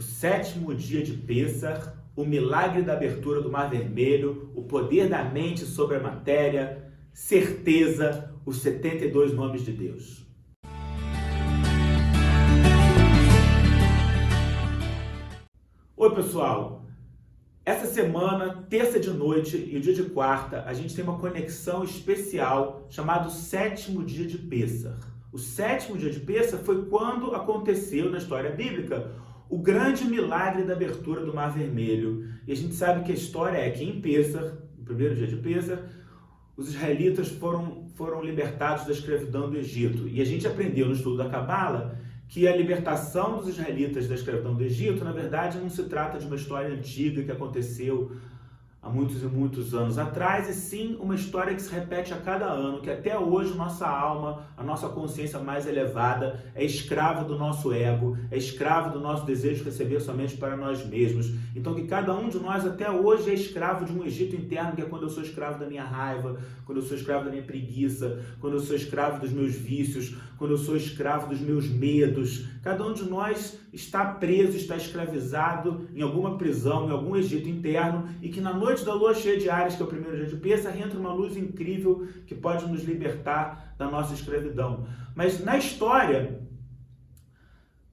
sétimo dia de Pêssar, o milagre da abertura do Mar Vermelho, o poder da mente sobre a matéria, certeza, os 72 nomes de Deus. Oi pessoal, essa semana, terça de noite e o dia de quarta, a gente tem uma conexão especial chamada sétimo dia de Pêssar. O sétimo dia de Pêssar foi quando aconteceu na história bíblica o grande milagre da abertura do Mar Vermelho. E a gente sabe que a história é que em Pêssar, no primeiro dia de Pêssar, os israelitas foram libertados da escravidão do Egito. E a gente aprendeu no estudo da Cabala que a libertação dos israelitas da escravidão do Egito, na verdade, não se trata de uma história antiga que aconteceu há muitos e muitos anos atrás, e sim uma história que se repete a cada ano, que até hoje nossa alma, a nossa consciência mais elevada é escrava do nosso ego, é escrava do nosso desejo de receber somente para nós mesmos. Então que cada um de nós até hoje é escravo de um Egito interno, que é quando eu sou escravo da minha raiva, quando eu sou escravo da minha preguiça, quando eu sou escravo dos meus vícios, quando eu sou escravo dos meus medos. Cada um de nós está preso, está escravizado em alguma prisão, em algum Egito interno, e que na noite da lua cheia de Áries, que é o primeiro dia de Pêssar, entra uma luz incrível que pode nos libertar da nossa escravidão. Mas na história,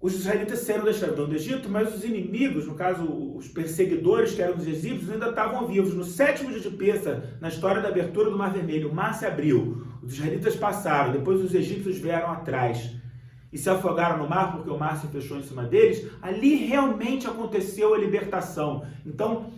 os israelitas saíram da escravidão do Egito, mas os inimigos, no caso os perseguidores que eram os egípcios, ainda estavam vivos. No sétimo dia de Pêssar, na história da abertura do Mar Vermelho, o mar se abriu, os israelitas passaram, depois os egípcios vieram atrás e se afogaram no mar porque o mar se fechou em cima deles. Ali realmente aconteceu a libertação. Então,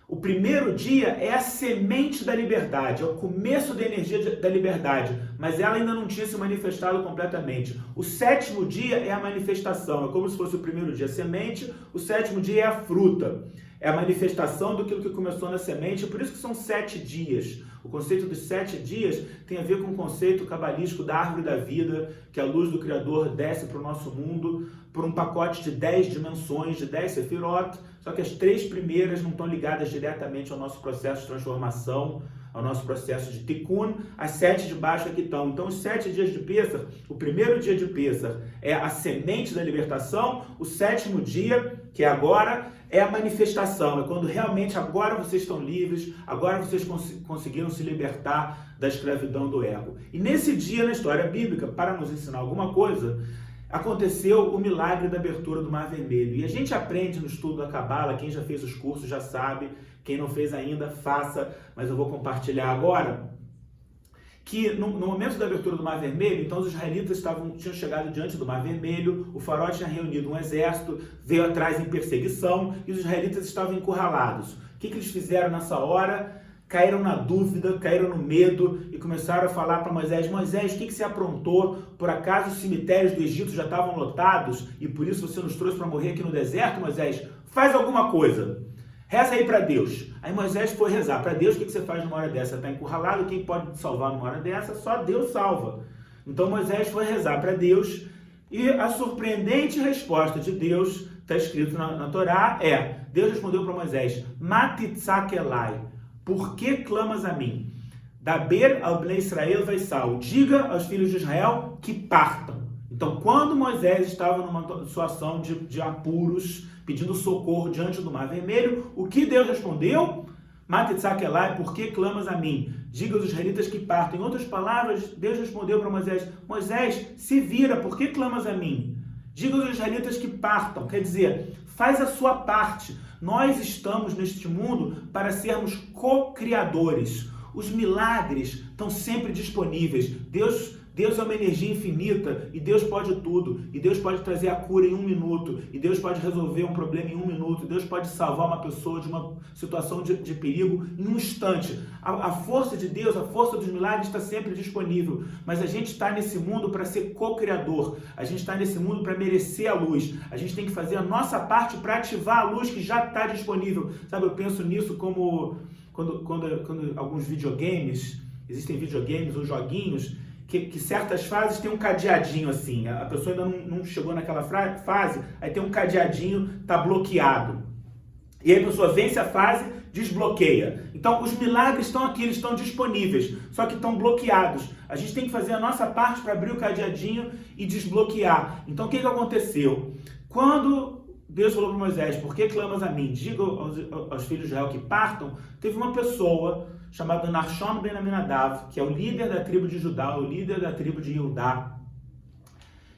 o primeiro dia é a semente da liberdade, é o começo da energia da liberdade, mas ela ainda não tinha se manifestado completamente. O sétimo dia é a manifestação, é como se fosse o primeiro dia a semente, o sétimo dia é a fruta, é a manifestação daquilo que começou na semente, por isso que são 7 dias. O conceito dos 7 dias tem a ver com o conceito cabalístico da árvore da vida, que a luz do Criador desce para o nosso mundo por um pacote de 10 dimensões, de 10 sefirot, só que as 3 primeiras não estão ligadas diretamente ao nosso processo de transformação, ao nosso processo de tikkun, as 7 de baixo aqui estão. Então, os 7 dias de Pêssar, o primeiro dia de Pêssar é a semente da libertação, o sétimo dia, que é agora, é a manifestação, é quando realmente agora vocês estão livres, agora vocês conseguiram se libertar da escravidão do ego. E nesse dia na história bíblica, para nos ensinar alguma coisa, aconteceu o milagre da abertura do Mar Vermelho. E a gente aprende no estudo da Cabala, quem já fez os cursos já sabe, quem não fez ainda, faça, mas eu vou compartilhar agora, que no momento da abertura do Mar Vermelho, então os israelitas tinham chegado diante do Mar Vermelho, o faraó tinha reunido um exército, veio atrás em perseguição, e os israelitas estavam encurralados. O que eles fizeram nessa hora? Caíram na dúvida, caíram no medo e começaram a falar para Moisés: Moisés, o que você aprontou? Por acaso os cemitérios do Egito já estavam lotados e por isso você nos trouxe para morrer aqui no deserto, Moisés? Faz alguma coisa. Reza aí para Deus. Aí Moisés foi rezar para Deus. O que você faz numa hora dessa? Está encurralado, quem pode te salvar numa hora dessa? Só Deus salva. Então Moisés foi rezar para Deus e a surpreendente resposta de Deus, está escrito na Torá, Deus respondeu para Moisés: Matitzakelai, por que clamas a mim? Daber al bnei Israel vaisal, diga aos filhos de Israel que partam. Então, quando Moisés estava numa situação de apuros, pedindo socorro diante do Mar Vermelho, o que Deus respondeu? Matitzakelai, por que clamas a mim? Diga aos israelitas que partam. Em outras palavras, Deus respondeu para Moisés: Moisés, se vira, por que clamas a mim? Diga aos israelitas que partam. Quer dizer, faz a sua parte. Nós estamos neste mundo para sermos co-criadores. Os milagres estão sempre disponíveis. Deus é uma energia infinita e Deus pode tudo. E Deus pode trazer a cura em 1 minuto. E Deus pode resolver um problema em 1 minuto. E Deus pode salvar uma pessoa de uma situação de perigo em um instante. A força de Deus, a força dos milagres está sempre disponível. Mas a gente está nesse mundo para ser co-criador. A gente está nesse mundo para merecer a luz. A gente tem que fazer a nossa parte para ativar a luz que já está disponível. Sabe, eu penso nisso como quando alguns videogames, existem videogames ou joguinhos, que certas fases tem um cadeadinho assim, a pessoa ainda não chegou naquela fase, aí tem um cadeadinho, tá bloqueado. E aí a pessoa vence a fase, desbloqueia. Então os milagres estão aqui, eles estão disponíveis, só que estão bloqueados. A gente tem que fazer a nossa parte para abrir o cadeadinho e desbloquear. Então o que aconteceu? Quando Deus falou para Moisés, por que clamas a mim? Diga aos filhos de Israel que partam. Teve uma pessoa chamada Nachshon ben Aminadav, que é o líder da tribo de Judá, o líder da tribo de Judá,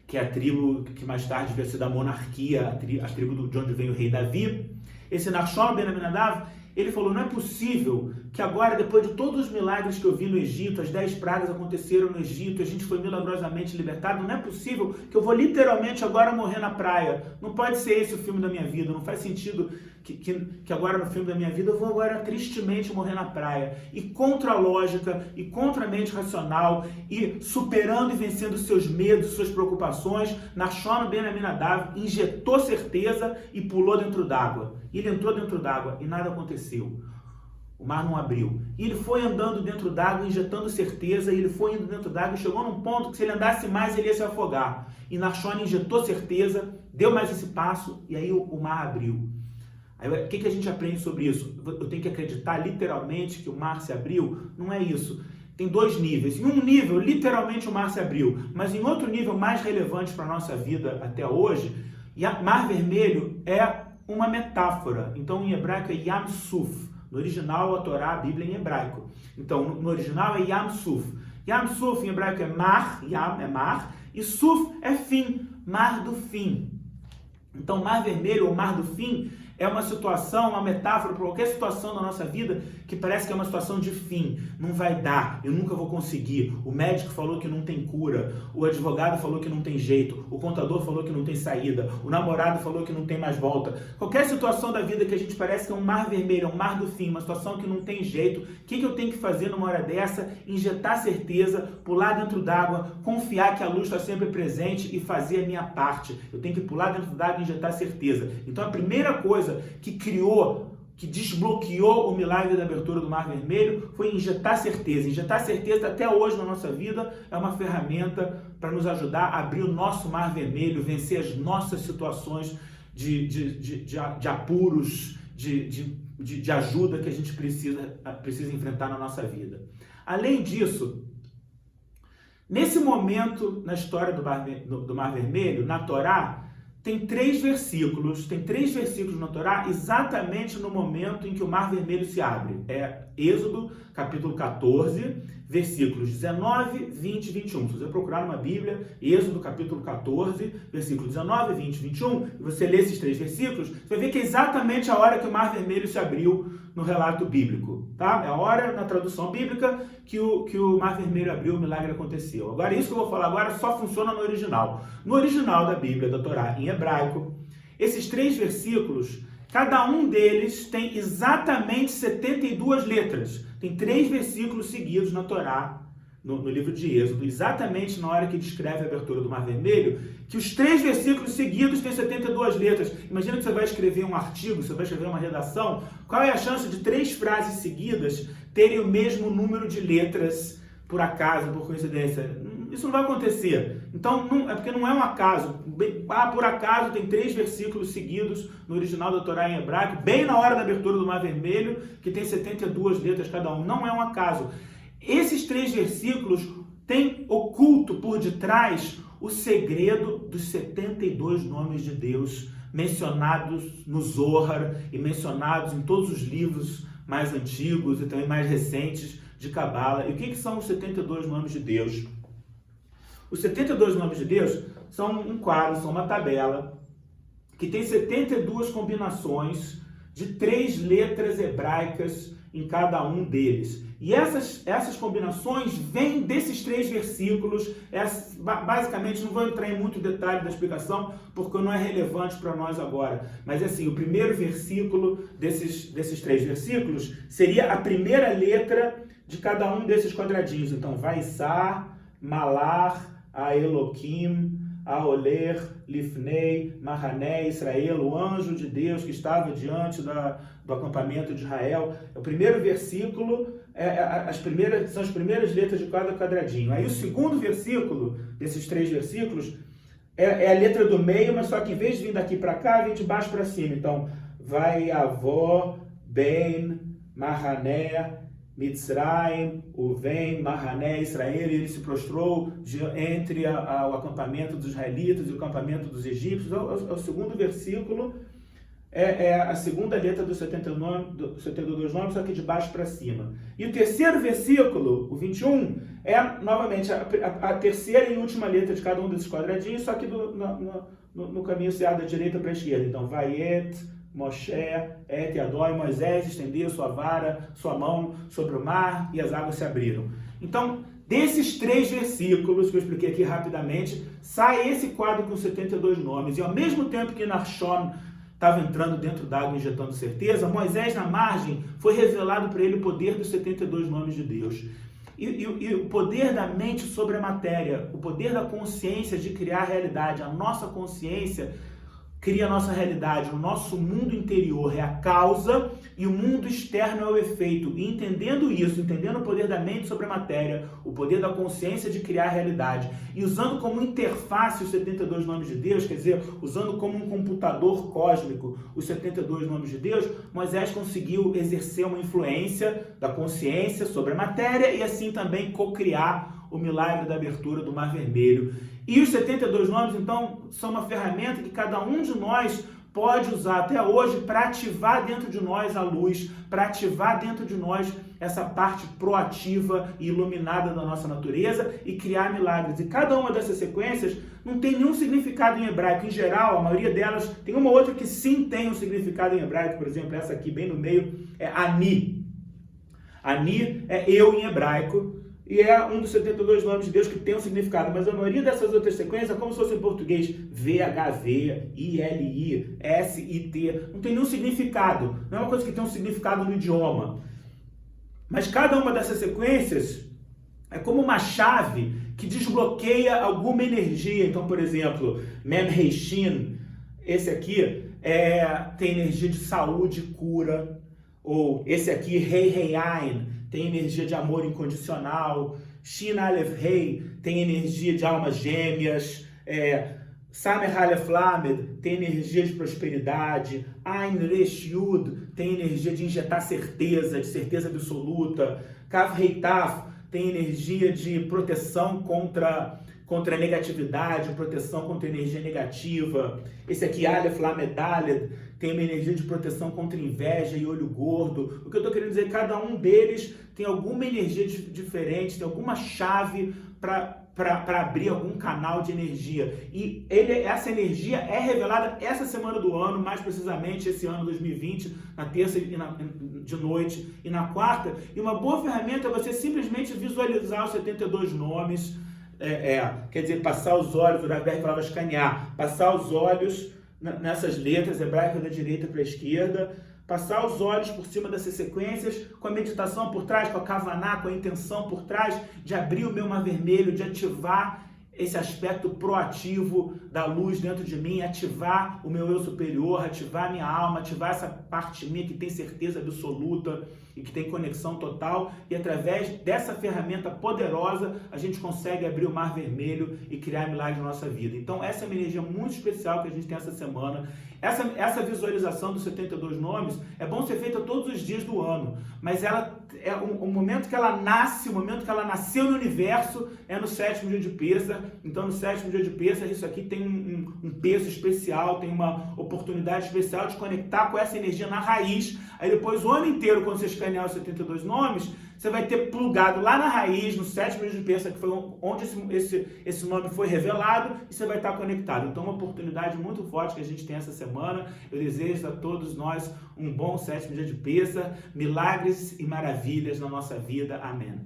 que é a tribo que mais tarde veio ser da monarquia, a tribo de onde vem o rei Davi. Esse Nachshon ben Aminadav, ele falou, não é possível que agora, depois de todos os milagres que eu vi no Egito, as 10 pragas aconteceram no Egito, a gente foi milagrosamente libertado, não é possível que eu vou literalmente agora morrer na praia. Não pode ser esse o filme da minha vida, não faz sentido que agora no filme da minha vida eu vou agora tristemente morrer na praia. E contra a lógica, e contra a mente racional, e superando e vencendo seus medos, suas preocupações, Nachshon ben Aminadav injetou certeza e pulou dentro d'água. Ele entrou dentro d'água e nada aconteceu. O mar não abriu. E ele foi andando dentro d'água, injetando certeza, e ele foi indo dentro d'água e chegou num ponto que se ele andasse mais, ele ia se afogar. E Nachshon injetou certeza, deu mais esse passo, e aí o mar abriu. Aí, o que a gente aprende sobre isso? Eu tenho que acreditar literalmente que o mar se abriu? Não é isso. Tem 2 níveis. Em um nível, literalmente o mar se abriu. Mas em outro nível, mais relevante para a nossa vida até hoje, Mar Vermelho é uma metáfora. Então, em hebraico é Yam Suf. No original, a Torá, a Bíblia em hebraico. Então, no original é Yam Suf. Yam Suf em hebraico é mar, Yam é mar, e Suf é fim, mar do fim. Então, Mar Vermelho ou Mar do Fim é uma situação, uma metáfora para qualquer situação da nossa vida que parece que é uma situação de fim. Não vai dar, eu nunca vou conseguir. O médico falou que não tem cura, o advogado falou que não tem jeito, o contador falou que não tem saída, o namorado falou que não tem mais volta. Qualquer situação da vida que a gente parece que é um mar vermelho, é um mar do fim, uma situação que não tem jeito, o que eu tenho que fazer numa hora dessa? Injetar certeza, pular dentro d'água, confiar que a luz está sempre presente e fazer a minha parte. Eu tenho que pular dentro d'água e injetar certeza. Então a primeira coisa que criou, que desbloqueou o milagre da abertura do Mar Vermelho foi injetar certeza. Injetar certeza até hoje na nossa vida é uma ferramenta para nos ajudar a abrir o nosso Mar Vermelho, vencer as nossas situações de apuros, de ajuda que a gente precisa enfrentar na nossa vida. Além disso, nesse momento na história do Mar Vermelho, na Torá, tem 3 versículos na Torá exatamente no momento em que o Mar Vermelho se abre. É Êxodo, capítulo 14, versículos 19, 20 e 21. Se você procurar numa Bíblia, Êxodo, capítulo 14, versículos 19, 20 e 21, e você lê esses 3 versículos, você vai ver que é exatamente a hora que o Mar Vermelho se abriu no relato bíblico. Tá? É a hora, na tradução bíblica, que o Mar Vermelho abriu, o milagre aconteceu. Agora, isso que eu vou falar agora só funciona no original. No original da Bíblia, da Torá, em hebraico, esses 3 versículos, cada um deles tem exatamente 72 letras. Tem 3 versículos seguidos na Torá, no livro de Êxodo, exatamente na hora que descreve a abertura do Mar Vermelho, que os 3 versículos seguidos têm 72 letras. Imagina que você vai escrever um artigo, você vai escrever uma redação, qual é a chance de 3 frases seguidas terem o mesmo número de letras, por acaso, por coincidência? Isso não vai acontecer. Então, é porque não é um acaso. Por acaso tem 3 versículos seguidos no original da Torá em hebraico, bem na hora da abertura do Mar Vermelho, que tem 72 letras cada um. Não é um acaso. Esses 3 versículos têm oculto por detrás o segredo dos 72 nomes de Deus mencionados no Zohar e mencionados em todos os livros mais antigos e também mais recentes de Cabala. E o que são os 72 nomes de Deus? Os 72 nomes de Deus são um quadro, são uma tabela que tem 72 combinações de 3 letras hebraicas em cada um deles. E essas combinações vêm desses 3 versículos. Basicamente, não vou entrar em muito detalhe da explicação, porque não é relevante para nós agora. Mas assim, o primeiro versículo desses 3 versículos seria a primeira letra de cada um desses quadradinhos. Então, Vaissar, Malar, a Eloquim, a Oler, Lifnei, Mahané, Israel, o anjo de Deus que estava diante do acampamento de Israel. O primeiro versículo são as primeiras letras de cada quadradinho. Aí o segundo versículo desses 3 versículos é a letra do meio, mas só que em vez de vir daqui para cá, vem de baixo para cima. Então, vai, avó, ben, Mahané, Mitzrayim, Uven, Mahané, Israel, e ele se prostrou entre o acampamento dos israelitas e o acampamento dos egípcios. É o segundo versículo, é a segunda letra dos 72 nomes, só que de baixo para cima. E o terceiro versículo, o 21, é novamente a terceira e última letra de cada um desses quadradinhos, só que no caminho certo da direita para a esquerda. Então, Vaiet, Moshe, Et Adoi, Moisés estendeu sua vara, sua mão sobre o mar e as águas se abriram. Então, desses 3 versículos que eu expliquei aqui rapidamente, sai esse quadro com 72 nomes. E ao mesmo tempo que Nachshon estava entrando dentro d'água injetando certeza, Moisés na margem foi revelado para ele o poder dos 72 nomes de Deus. E o poder da mente sobre a matéria, o poder da consciência de criar a realidade. A nossa consciência cria a nossa realidade, o nosso mundo interior é a causa e o mundo externo é o efeito. E entendendo isso, entendendo o poder da mente sobre a matéria, o poder da consciência de criar a realidade, e usando como interface os 72 nomes de Deus, quer dizer, usando como um computador cósmico os 72 nomes de Deus, Moisés conseguiu exercer uma influência da consciência sobre a matéria e assim também co-criar o milagre da abertura do Mar Vermelho. E os 72 nomes, então, são uma ferramenta que cada um de nós pode usar até hoje para ativar dentro de nós a luz, para ativar dentro de nós essa parte proativa e iluminada da nossa natureza e criar milagres. E cada uma dessas sequências não tem nenhum significado em hebraico. Em geral, a maioria delas tem uma ou outra que sim tem um significado em hebraico. Por exemplo, essa aqui bem no meio é Ani. Ani é eu em hebraico. E é um dos 72 nomes de Deus que tem um significado. Mas a maioria dessas outras sequências é como se fosse em português. VHV, ILI, SIT. Não tem nenhum significado. Não é uma coisa que tem um significado no idioma. Mas cada uma dessas sequências é como uma chave que desbloqueia alguma energia. Então, por exemplo, Mem Rei Shin, esse aqui tem energia de saúde e cura. Ou esse aqui, Rei Rei Ain, tem energia de amor incondicional. Shin Aleph Rei tem energia de almas gêmeas. Samer Aleph Lamed tem energia de prosperidade. Ain Resh Yud tem energia de injetar certeza, de certeza absoluta. Kav Rei Taf tem energia de proteção contra a negatividade, proteção contra a energia negativa. Esse aqui, Aleph Lamed Daled, tem uma energia de proteção contra inveja e olho gordo. O que eu estou querendo dizer é que cada um deles tem alguma energia diferente, tem alguma chave para abrir algum canal de energia. E essa energia é revelada essa semana do ano, mais precisamente esse ano 2020, na terça de noite e na quarta. E uma boa ferramenta é você simplesmente visualizar os 72 nomes, quer dizer, passar os olhos, o Raberg falava escanear, passar os olhos nessas letras hebraicas da direita para a esquerda, passar os olhos por cima dessas sequências, com a meditação por trás, com a kavaná, com a intenção por trás de abrir o meu mar vermelho, de ativar esse aspecto proativo da luz dentro de mim, ativar o meu eu superior, ativar a minha alma, ativar essa parte minha que tem certeza absoluta e que tem conexão total, e através dessa ferramenta poderosa a gente consegue abrir o mar vermelho e criar milagres na nossa vida. Então essa é uma energia muito especial que a gente tem essa semana. Essa visualização dos 72 nomes é bom ser feita todos os dias do ano, mas ela é o momento que ela nasce, o momento que ela nasceu no universo é no 7º dia de Pêssar. Então no 7º dia de Pêssar isso aqui tem um peso especial, tem uma oportunidade especial de conectar com essa energia na raiz. Aí depois o ano inteiro, quando você escanear os 72 nomes, você vai ter plugado lá na raiz, no 7º dia de Pêssar, que foi onde esse nome foi revelado, e você vai estar conectado. Então, uma oportunidade muito forte que a gente tem essa semana. Eu desejo a todos nós um bom 7º dia de Pêssar, milagres e maravilhas na nossa vida. Amém.